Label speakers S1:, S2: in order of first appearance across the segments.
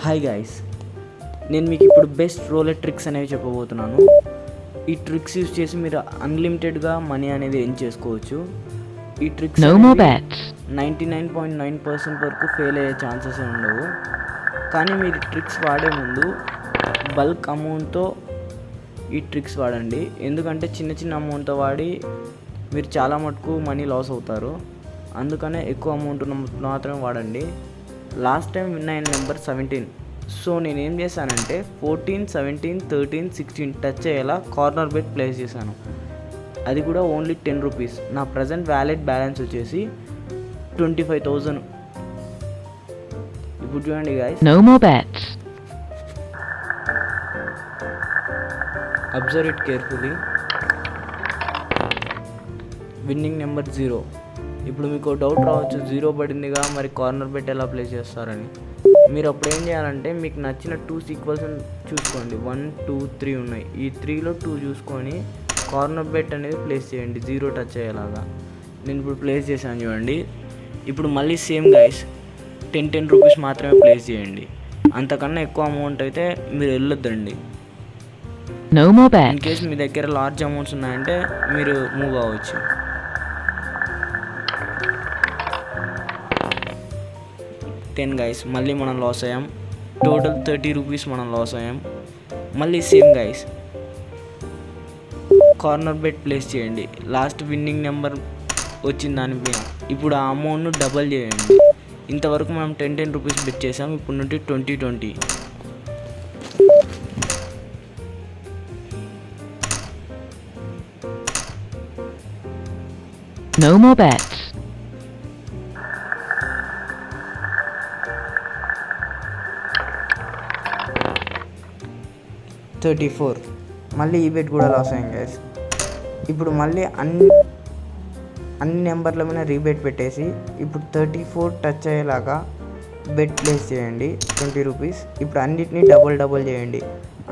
S1: Hi guys, నేను మీకు ఇప్పుడు బెస్ట్ రోలెట్ ట్రిక్స్ అనేవి చెప్పబోతున్నాను. ఈ ట్రిక్స్ యూజ్ చేసి మీరు అన్లిమిటెడ్గా మనీ అనేది ఎర్న్ చేసుకోవచ్చు. ఈ ట్రిక్స్ 99.9% వరకు ఫెయిల్ అయ్యే ఛాన్సెస్ ఉండవు. కానీ మీరు ట్రిక్స్ వాడే ముందు బల్క్ అమౌంట్తో ఈ ట్రిక్స్ వాడండి. ఎందుకంటే చిన్న చిన్న అమౌంట్తో వాడి మీరు చాలా మటుకు మనీ లాస్ అవుతారు. అందుకనే ఎక్కువ అమౌంట్ మాత్రమే వాడండి. లాస్ట్ టైం విన్ అయిన నెంబర్ 17. సో నేనేం చేశానంటే 14, 17, 13, 16 టచ్ అయ్యేలా కార్నర్ బెట్ ప్లేస్ చేశాను. అది కూడా ఓన్లీ 10 రూపీస్. నా ప్రజెంట్ వ్యాలెట్ బ్యాలెన్స్ వచ్చేసి 25,000. ఇప్పుడు చూడండి guys, observe it carefully. Winnowing number 0. ఇప్పుడు మీకు డౌట్ రావచ్చు, 0 పడిందిగా, మరి కార్నర్ బెట్ ఎలా ప్లే చేస్తారని. మీరు అప్పుడు ఏం చేయాలంటే మీకు నచ్చిన 2 సీక్వెన్స్ చూసుకోండి. 1, 2, 3 ఉన్నాయి. ఈ 3లో 2 చూసుకొని కార్నర్ బెట్ అనేది ప్లేస్ చేయండి 0 టచ్ అయ్యేలాగా. నేను ఇప్పుడు ప్లేస్ చేశాను చూడండి. ఇప్పుడు మళ్ళీ సేమ్ గైస్ 10 రూపీస్ మాత్రమే ప్లేస్ చేయండి. అంతకన్నా ఎక్కువ అమౌంట్ అయితే మీరు వెళ్ళొద్దండి. ఇన్ కేస్ మీ దగ్గర లార్జ్ అమౌంట్స్ ఉన్నాయంటే మీరు మూవ్ అవ్వచ్చు. 10 గైస్, మళ్ళీ మనం లాస్ అయ్యాం. టోటల్ 30 రూపీస్ మనం లాస్ అయ్యాం. మళ్ళీ same guys corner bet place చేయండి. లాస్ట్ విన్నింగ్ నెంబర్ వచ్చిన దానిపైన ఇప్పుడు ఆ అమౌంట్ను డబల్ చేయండి. ఇంతవరకు మనం 10 రూపీస్ బెట్ చేసాం. ఇప్పుడు నుండి 20.
S2: No more bets.
S1: 34. మళ్ళీ ఈ బెట్ కూడా లాస్ అయ్యాం గైస్. ఇప్పుడు మళ్ళీ అన్ని నెంబర్ల మీద రీబెట్ పెట్టేసి ఇప్పుడు 34 టచ్ అయ్యేలాగా బెట్ ప్లేస్ చేయండి 20 రూపీస్. ఇప్పుడు అన్నిటినీ డబుల్ చేయండి.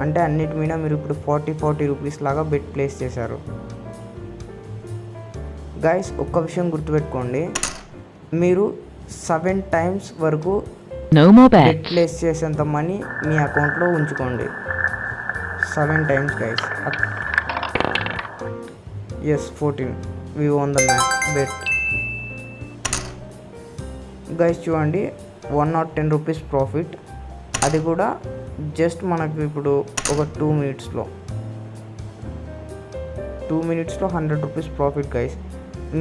S1: అంటే అన్నిటి మీద మీరు ఇప్పుడు 40 రూపీస్ లాగా బెట్ ప్లేస్ చేశారు. గైస్ ఒక్క విషయం గుర్తుపెట్టుకోండి, మీరు 7 టైమ్స్ వరకు బెట్ ప్లేస్ చేసేంత మనీ మీ అకౌంట్లో ఉంచుకోండి. 7 times guys. Yes 14. We won the bet guys. చూడండి 110 రూపీస్ ప్రాఫిట్. అది కూడా జస్ట్ మనకు ఇప్పుడు ఒక 2 మినిట్స్లో 100 రూపీస్ ప్రాఫిట్ గైస్.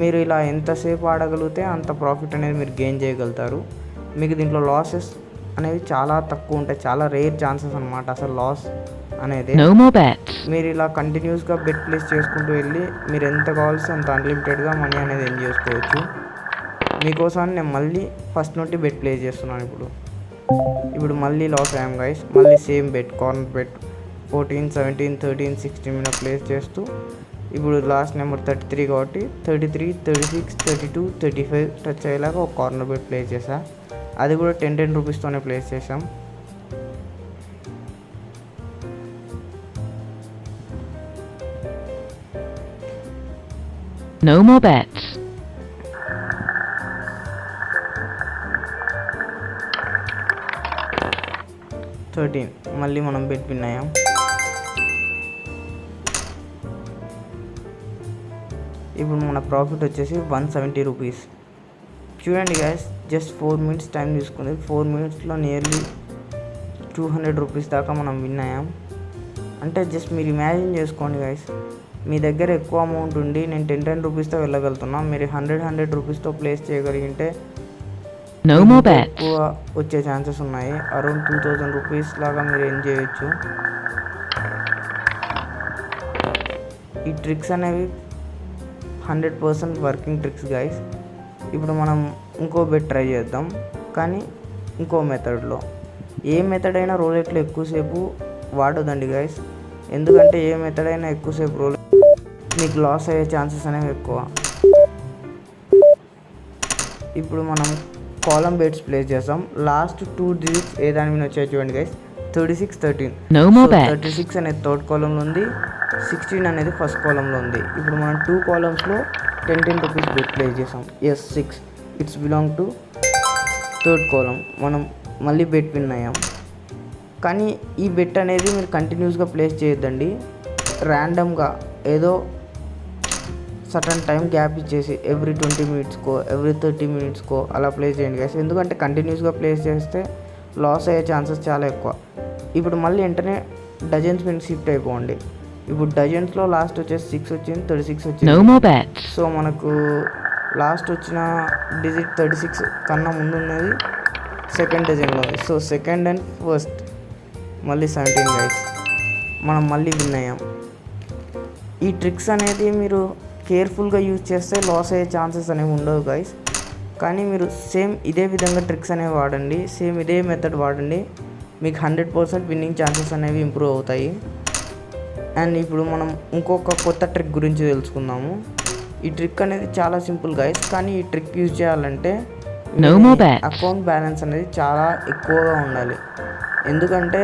S1: మీరు ఇలా ఎంతసేపు ఆడగలిగితే అంత ప్రాఫిట్ అనేది మీరు గెయిన్ చేయగలుగుతారు. మీకు దీంట్లో లాసెస్ అనేవి చాలా తక్కువ ఉంటాయి. చాలా రేర్ ఛాన్సెస్ అనమాట అసలు లాస్ అనేది. మీరు ఇలా కంటిన్యూస్గా బెట్ ప్లేస్ చేసుకుంటూ వెళ్ళి మీరు ఎంత కావాల్సి అంత అన్లిమిటెడ్గా మనీ అనేది ఎర్న్ చేసుకోవచ్చు. మీకోసం నేను మళ్ళీ ఫస్ట్ నుండి బెట్ ప్లేస్ చేస్తున్నాను. ఇప్పుడు మళ్ళీ లాస్ అయ్యాం గైస్. మళ్ళీ సేమ్ బెట్ కార్నర్ బెట్ 14, 17, 13, 16 మీద ప్లేస్ చేస్తూ ఇప్పుడు లాస్ట్ నెంబర్ 33 కాబట్టి 33, 36, 32, 35 టచ్ అయ్యేలాగా ఒక కార్నర్ బెట్ ప్లేస్ చేసా. అది కూడా 10 రూపీస్తోనే ప్లేస్ చేసాం.
S2: No more bets.
S1: 13. మళ్ళీ మనం బెట్ విన్ అయ్యాం. ఇప్పుడు మన ప్రాఫిట్ వచ్చేసి 170 రూపీస్. చూడండి గైస్, జస్ట్ 4 మినిట్స్ టైం తీసుకుంది. 4 మినిట్స్లో నియర్లీ 200 రూపీస్ దాకా మనం విన్ అయ్యాం. అంటే జస్ట్ మీరు ఇమాజిన్ చేసుకోండి గైస్, మీ దగ్గర ఎక్కువ అమౌంట్ ఉండి నేను 10 రూపీస్తో వెళ్ళగలుగుతున్నా. మీరు 100 రూపీస్తో ప్లేస్ చేయగలిగితే ఎక్కువ వచ్చే ఛాన్సెస్ ఉన్నాయి. అరౌండ్ 2000 రూపీస్ లాగా మీరు ఎర్న్ చేయొచ్చు. ఈ ట్రిక్స్ అనేవి 100% వర్కింగ్ ట్రిక్స్ గైస్. ఇప్పుడు మనం ఇంకో బెట్ ట్రై చేద్దాం, కానీ ఇంకో మెథడ్లో. ఏ మెథడ్ అయినా రోలెట్లో ఎక్కువసేపు వాడొద్దండి గైస్. ఎందుకంటే ఏ మెథడ్ అయినా ఎక్కువసేపు మీకు లాస్ అయ్యే ఛాన్సెస్ అనేవి ఎక్కువ. ఇప్పుడు మనం కాలమ్ బెట్స్ ప్లేస్ చేస్తాం. లాస్ట్ 2 డిజిట్స్ ఏ దాని మీద వచ్చాయి చూడండి గైస్. 36, 13. 36 అనేది థర్డ్ కాలంలో ఉంది, 16 అనేది ఫస్ట్ కాలంలో ఉంది. ఇప్పుడు మనం 2 కాలమ్స్లో 10 రూపీస్ బెట్ ప్లేస్ చేసాం. Yes 6 it's belong to third column. మనం మళ్ళీ బెట్ విన్ అయ్యాం. కానీ ఈ బెట్ అనేది మీరు కంటిన్యూస్గా ప్లేస్ చేయొద్దండి. ర్యాండమ్గా ఏదో సర్టన్ టైం గ్యాప్ ఇచ్చేసి ఎవ్రీ 20 మినిట్స్కో ఎవ్రీ 30 మినిట్స్కో అలా ప్లేస్ చేయండి గైస్. ఎందుకంటే కంటిన్యూస్గా ప్లేస్ చేస్తే లాస్ అయ్యే ఛాన్సెస్ చాలా ఎక్కువ. ఇప్పుడు మళ్ళీ వెంటనే డజన్స్ మీద షిఫ్ట్ అయిపోండి. ఇప్పుడు డజన్స్లో లాస్ట్ వచ్చేసి 6 వచ్చింది, 36
S2: No
S1: వచ్చింది.
S2: more bets.
S1: సో మనకు లాస్ట్ వచ్చిన డిజిట్ 36 కన్నా ముందు ఉన్నది సెకండ్ డజన్లో. సో సెకండ్ అండ్ ఫస్ట్ మళ్ళీ 17 గైస్. మనం మళ్ళీ విన్ అయ్యాం. ఈ ట్రిక్స్ అనేది మీరు కేర్ఫుల్గా యూజ్ చేస్తే లాస్ అయ్యే ఛాన్సెస్ అనేవి ఉండవు గైస్. కానీ మీరు సేమ్ ఇదే విధంగా ట్రిక్స్ అనేవి వాడండి, సేమ్ ఇదే మెథడ్ వాడండి, మీకు 100% విన్నింగ్ ఛాన్సెస్ అనేవి ఇంప్రూవ్ అవుతాయి. అండ్ ఇప్పుడు మనం ఇంకొక కొత్త ట్రిక్ గురించి తెలుసుకుందాము. ఈ ట్రిక్ అనేది చాలా సింపుల్ గైస్, కానీ ఈ ట్రిక్ యూజ్ చేయాలంటే
S2: No more bets.
S1: Account balance అనేది చాలా ఎక్కువగా ఉండాలి. ఎందుకంటే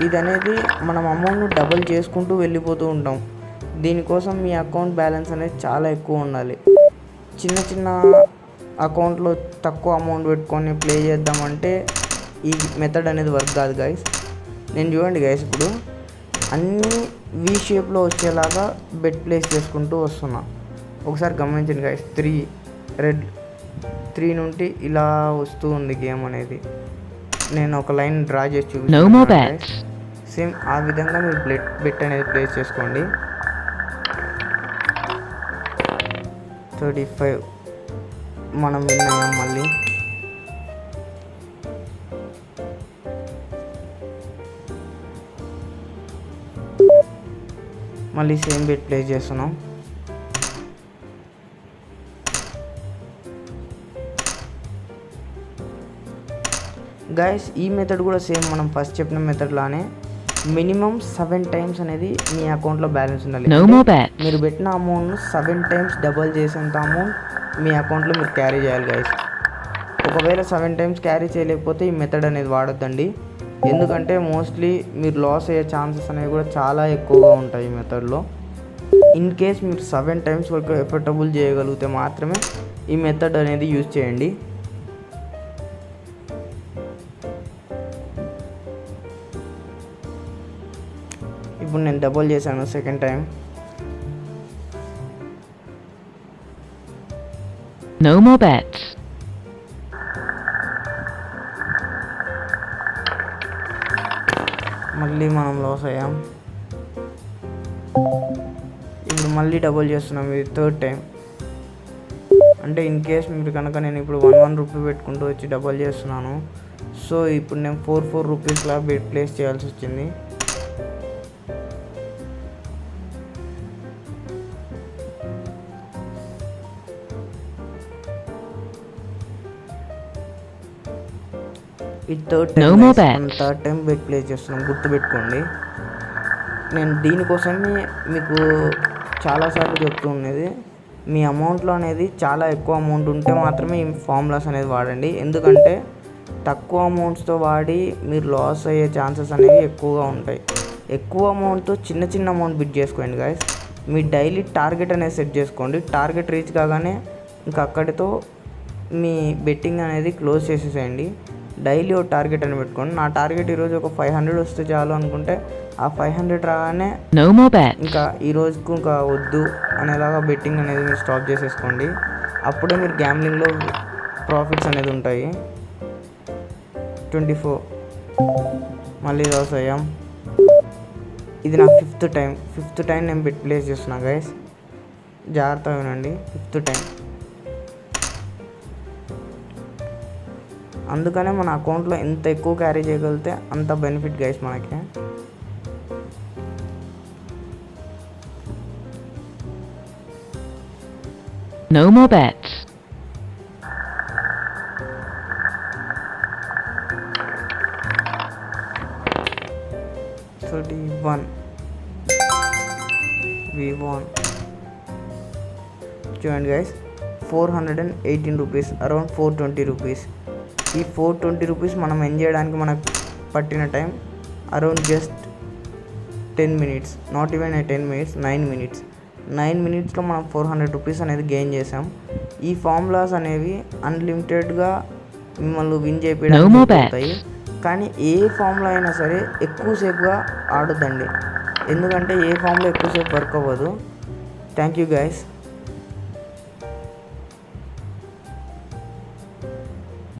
S1: ఇది అనేది మనం అమౌంట్ను డబుల్ చేసుకుంటూ వెళ్ళిపోతూ ఉంటాం. దీనికోసం మీ అకౌంట్ బ్యాలెన్స్ అనేది చాలా ఎక్కువ ఉండాలి. చిన్న చిన్న అకౌంట్లో తక్కువ అమౌంట్ పెట్టుకొని ప్లే చేద్దామంటే ఈ మెథడ్ అనేది వర్క్ కాదు గైస్. నేను చూడండి గైస్, ఇప్పుడు అన్నీ వీ షేప్లో వచ్చేలాగా బెట్ ప్లేస్ చేసుకుంటూ వస్తున్నా. ఒకసారి గమనించండి గైస్, 3 నుండి ఇలా వస్తూ ఉంది గేమ్ అనేది. నేను ఒక లైన్ డ్రా చేసి
S2: No more
S1: చూపిస్తున్నాను
S2: bets.
S1: గైస్. సేమ్ ఆ విధంగా మీరు బెట్ అనేది ప్లేస్ చేసుకోండి. 35 మనం విన్ అయ్యాం. మళ్ళీ సేమ్ బెట్ ప్లేస్ చేస్తున్నాం. గైస్ ఈ మెథడ్ కూడా సేమ్ మనం ఫస్ట్ చెప్పిన మెథడ్ లానే మినిమం 7 టైమ్స్ అనేది మీ అకౌంట్లో బ్యాలెన్స్ ఉండాలి.
S2: No more bets.
S1: మీరు పెట్టిన అమౌంట్ను 7 టైమ్స్ డబల్ చేసేంత అమౌంట్ మీ అకౌంట్లో మీరు క్యారీ చేయాలి గైస్. ఒకవేళ 7 టైమ్స్ క్యారీ చేయలేకపోతే ఈ మెథడ్ అనేది వాడొద్దండి. ఎందుకంటే మోస్ట్లీ మీరు లాస్ అయ్యే ఛాన్సెస్ అనేవి కూడా చాలా ఎక్కువగా ఉంటాయి ఈ మెథడ్లో. ఇన్ కేస్ మీరు 7 టైమ్స్ వరకు ఎఫర్టబుల్ చేయగలిగితే మాత్రమే ఈ మెథడ్ అనేది యూజ్ చేయండి. ఇప్పుడు నేను డబుల్ చేశాను second time.
S2: No more bets.
S1: మళ్ళీ మనం లాస్ అయ్యాం. ఇప్పుడు మళ్ళీ డబుల్ చేస్తున్నాం, ఇది థర్డ్ టైం. అంటే ఇన్ కేస్ మీరు కనుక నేను ఇప్పుడు 1 రూపీ పెట్టుకుంటూ వచ్చి డబుల్ చేస్తున్నాను. సో ఇప్పుడు నేను 4 రూపీస్లా బెట్ ప్లేస్ చేయాల్సి వచ్చింది. ఈ third
S2: No
S1: time
S2: more bets.
S1: మనం థర్డ్ టైం బెట్ ప్లేస్ చేస్తున్నాం, గుర్తుపెట్టుకోండి. నేను దీనికోసమే మీకు చాలాసార్లు చెప్తూ ఉన్నది, మీ అమౌంట్లో అనేది చాలా ఎక్కువ అమౌంట్ ఉంటే మాత్రమే ఈ ఫార్ములాస్ అనేది వాడండి. ఎందుకంటే తక్కువ అమౌంట్స్తో వాడి మీరు లాస్ అయ్యే ఛాన్సెస్ అనేవి ఎక్కువగా ఉంటాయి. ఎక్కువ అమౌంట్తో చిన్న చిన్న అమౌంట్ బిట్ చేసుకోండి గాయస్. మీ డైలీ టార్గెట్ అనేది సెట్ చేసుకోండి. టార్గెట్ రీచ్ కాగానే ఇంకా అక్కడితో మీ బెట్టింగ్ అనేది క్లోజ్ చేసేసేయండి. డైలీ ఒక టార్గెట్ అని పెట్టుకోండి. నా టార్గెట్ ఈరోజు ఒక 500 వస్తే చాలు అనుకుంటే ఆ 500 రాగానే
S2: No more bets.
S1: ఇంకా ఈ రోజుకు ఇంకా వద్దు అనేలాగా బెట్టింగ్ అనేది మీరు స్టాప్ చేసేసుకోండి. అప్పుడే మీరు గ్యాంబ్లింగ్లో ప్రాఫిట్స్ అనేది ఉంటాయి. 24 మళ్ళీ లాస్ అయ్యాం. ఇది నా ఫిఫ్త్ టైం నేను బెట్ ప్లేస్ చేస్తున్నా గైస్, జాగ్రత్తగా వినండి. 5th time. అందుకనే మన అకౌంట్లో ఎంత ఎక్కువ క్యారీ చేయగలిగితే అంత బెనిఫిట్ గైస్ మనకి.
S2: No more bets. We won. చూడండి గైస్, 418 రూపీస్, అరౌండ్ 420 రూపీస్. ఈ 420 రూపీస్ మనం ఎన్ చేయడానికి మనకు పట్టిన time around just 10 minutes, not even 10 minutes, 9 minutes. 9 మినిట్స్లో మనం 400 రూపీస్ అనేది గెయిన్ చేసాం. ఈ ఫార్ములాస్ అనేవి అన్లిమిటెడ్గా మిమ్మల్ని విన్ No more
S1: చేయడానికి
S2: bets.
S1: అవుతాయి.
S2: కానీ ఏ ఫామ్లో అయినా సరే ఎక్కువసేపుగా ఆడొద్దండి, ఎందుకంటే ఏ ఫామ్లో ఎక్కువసేపు వర్క్ అవ్వదు. Thank you guys.